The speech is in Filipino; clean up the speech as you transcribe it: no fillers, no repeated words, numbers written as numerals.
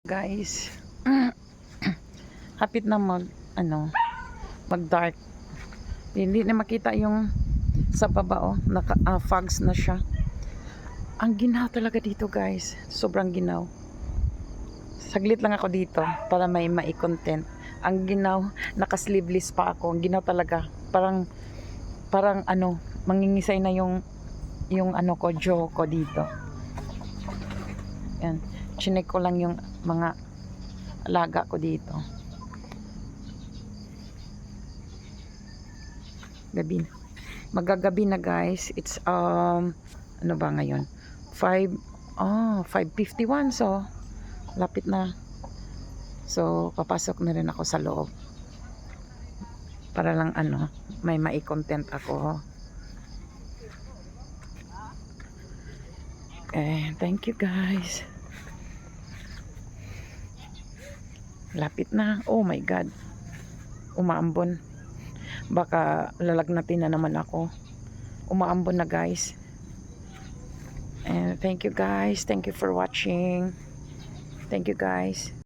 Guys, hapit na mag dark. Hindi na makita yung sa baba, fogs na siya. Ang ginaw talaga dito, guys. Sobrang ginaw. Saglit lang ako dito para may mai-content. Ang ginaw, naka-sleeveless pa ako. Ang ginaw talaga. Parang mangingisay na yung jaw ko dito. Yan. Chinek ko lang yung mga alaga ko dito. Gabi. Magagabi na, guys. It's ano ba ngayon? 5:51. So lapit na. So papasok na rin ako sa loob. Para lang may mai-content ako. Okay, thank you, guys. Lapit na. Oh my God. Umaambon. Baka lalagnatin na naman ako. Umaambon na, guys. And thank you, guys. Thank you for watching. Thank you, guys.